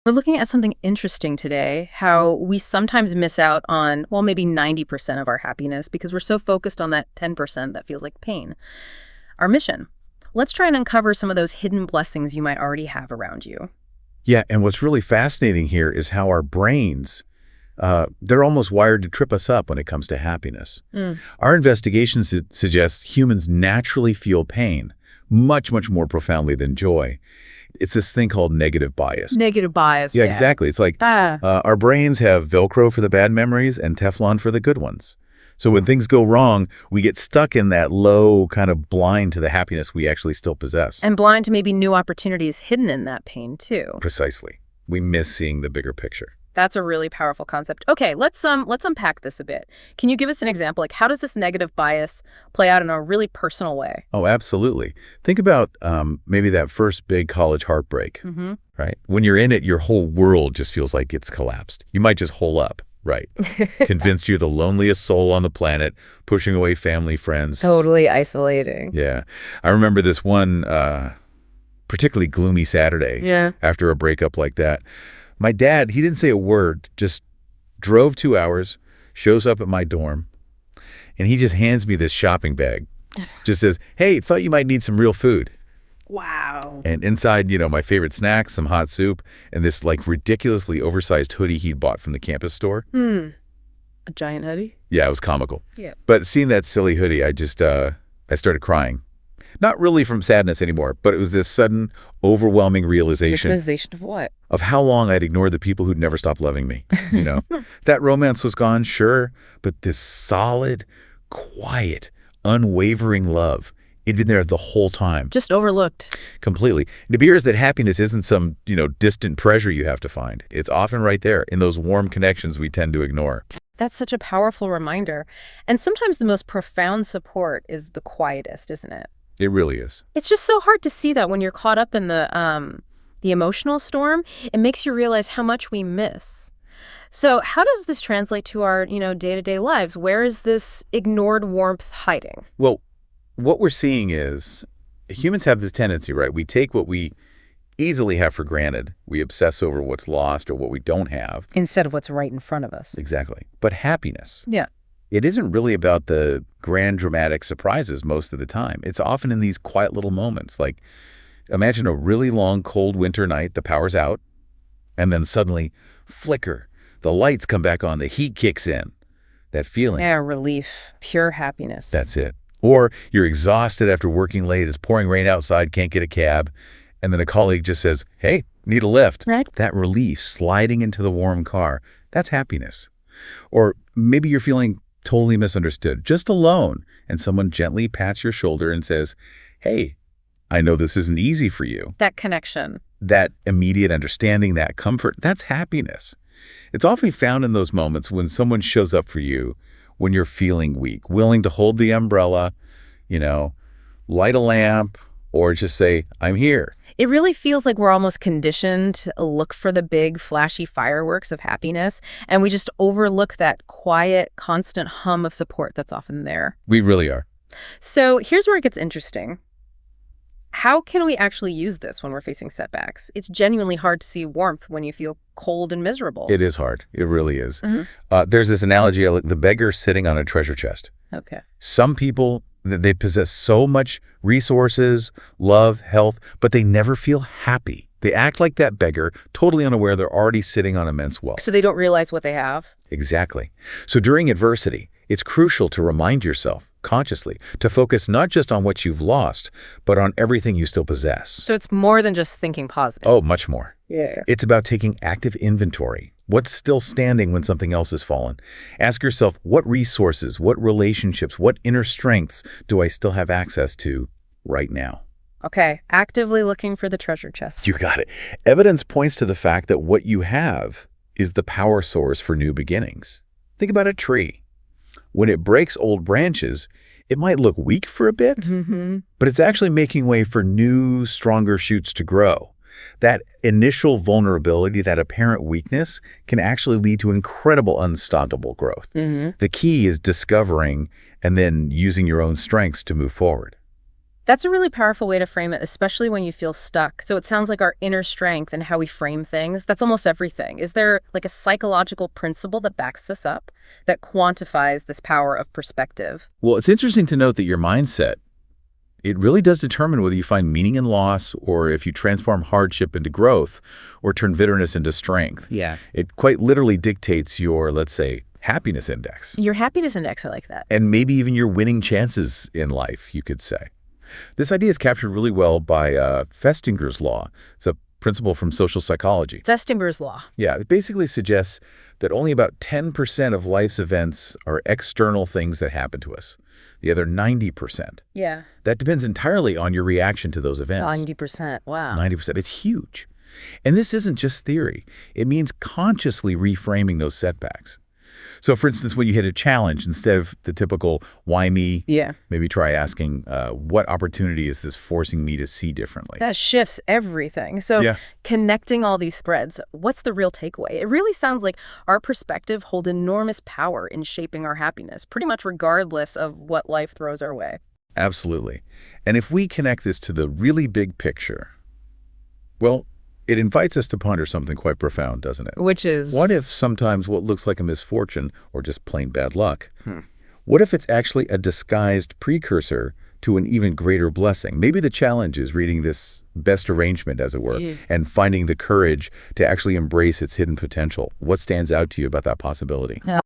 We're looking at something interesting today, how we sometimes miss out on, well, maybe 90% of our happiness because we're so focused on that 10% that feels like pain. Our mission. Let's try and uncover some of those hidden blessings you might already have around you. Yeah, and what's really fascinating here is how our brains, they're almost wired to trip us up when it comes to happiness. Our investigations suggest humans naturally feel pain much, much more profoundly than joy. It's this thing called negative bias. Negative bias. Yeah, exactly. It's like our brains have Velcro for the bad memories and Teflon for the good ones. So when things go wrong, we get stuck in that low, kind of blind to the happiness we actually still possess. And blind to maybe new opportunities hidden in that pain, too. Precisely. We miss seeing the bigger picture. That's a really powerful concept. Okay, let's unpack this a bit. Can you give us an example? Like, how does this negative bias play out in a really personal way? Oh, absolutely. Think about maybe that first big college heartbreak, right? When you're in it, your whole world just feels like it's collapsed. You might just hole up, right? Convinced you're the loneliest soul on the planet, pushing away family, friends. Totally isolating. Yeah. I remember this one particularly gloomy Saturday after a breakup like that. My dad, he didn't say a word, just drove 2 hours, shows up at my dorm, and he just hands me this shopping bag. Just says, hey, thought you might need some real food. Wow. And inside, my favorite snacks, some hot soup, and this like ridiculously oversized hoodie he'd bought from the campus store. A giant hoodie? Yeah, it was comical. Yeah. But seeing that silly hoodie, I started crying. Not really from sadness anymore, but it was this sudden, overwhelming realization. Realization of what? Of how long I'd ignored the people who'd never stopped loving me. That romance was gone, sure, but this solid, quiet, unwavering love, it'd been there the whole time. Just overlooked. Completely. It appears that happiness isn't some, distant treasure you have to find. It's often right there in those warm connections we tend to ignore. That's such a powerful reminder. And sometimes the most profound support is the quietest, isn't it? It really is. It's just so hard to see that when you're caught up in the emotional storm. It makes you realize how much we miss. So how does this translate to our, day-to-day lives? Where is this ignored warmth hiding? Well, what we're seeing is humans have this tendency, right? We take what we easily have for granted. We obsess over what's lost or what we don't have. Instead of what's right in front of us. Exactly. But happiness. Yeah. It isn't really about the grand dramatic surprises most of the time. It's often in these quiet little moments. Like, imagine a really long, cold winter night, the power's out, and then suddenly, flicker, the lights come back on, the heat kicks in. That feeling. Yeah, relief, pure happiness. That's it. Or you're exhausted after working late, it's pouring rain outside, can't get a cab, and then a colleague just says, hey, need a lift. Right. That relief, sliding into the warm car, that's happiness. Or maybe you're feeling totally misunderstood, just alone, and someone gently pats your shoulder and says, hey, I know this isn't easy for you. That connection. That immediate understanding, that comfort, that's happiness. It's often found in those moments when someone shows up for you when you're feeling weak, willing to hold the umbrella, light a lamp, or just say, I'm here. It really feels like we're almost conditioned to look for the big, flashy fireworks of happiness, and we just overlook that quiet, constant hum of support that's often there. We really are. So here's where it gets interesting. How can we actually use this when we're facing setbacks? It's genuinely hard to see warmth when you feel cold and miserable. It is hard. It really is. There's this analogy, the beggar sitting on a treasure chest. Okay. Some people, they possess so much resources, love, health, but they never feel happy. They act like that beggar, totally unaware they're already sitting on immense wealth. So they don't realize what they have? Exactly. So during adversity, it's crucial to remind yourself, consciously, to focus not just on what you've lost, but on everything you still possess. So it's more than just thinking positive. Oh, much more. Yeah. It's about taking active inventory. What's still standing when something else has fallen? Ask yourself, what resources, what relationships, what inner strengths do I still have access to right now? Okay, actively looking for the treasure chest. You got it. Evidence points to the fact that what you have is the power source for new beginnings. Think about a tree. When it breaks old branches, it might look weak for a bit, but it's actually making way for new, stronger shoots to grow. That initial vulnerability, that apparent weakness, can actually lead to incredible unstoppable growth. The key is discovering and then using your own strengths to move forward. That's a really powerful way to frame it, especially when you feel stuck. So it sounds like our inner strength and how we frame things, that's almost everything. Is there like a psychological principle that backs this up, that quantifies this power of perspective? Well, it's interesting to note that your mindset, it really does determine whether you find meaning in loss or if you transform hardship into growth or turn bitterness into strength. Yeah. It quite literally dictates your, let's say, happiness index. Your happiness index, I like that. And maybe even your winning chances in life, you could say. This idea is captured really well by Festinger's law. It's a principle from social psychology. Festinger's law. Yeah, it basically suggests that only about 10% of life's events are external things that happen to us. The other 90%. Yeah. That depends entirely on your reaction to those events. 90%. Wow. 90%. It's huge. And this isn't just theory. It means consciously reframing those setbacks. So, for instance, when you hit a challenge, instead of the typical, why me? Yeah. Maybe try asking, what opportunity is this forcing me to see differently? That shifts everything. So Yeah. connecting all these threads, what's the real takeaway? It really sounds like our perspective holds enormous power in shaping our happiness, pretty much regardless of what life throws our way. Absolutely. And if we connect this to the really big picture, well, it invites us to ponder something quite profound, doesn't it? Which is? What if sometimes what looks like a misfortune or just plain bad luck, what if it's actually a disguised precursor to an even greater blessing? Maybe the challenge is reading this best arrangement, as it were, and finding the courage to actually embrace its hidden potential. What stands out to you about that possibility?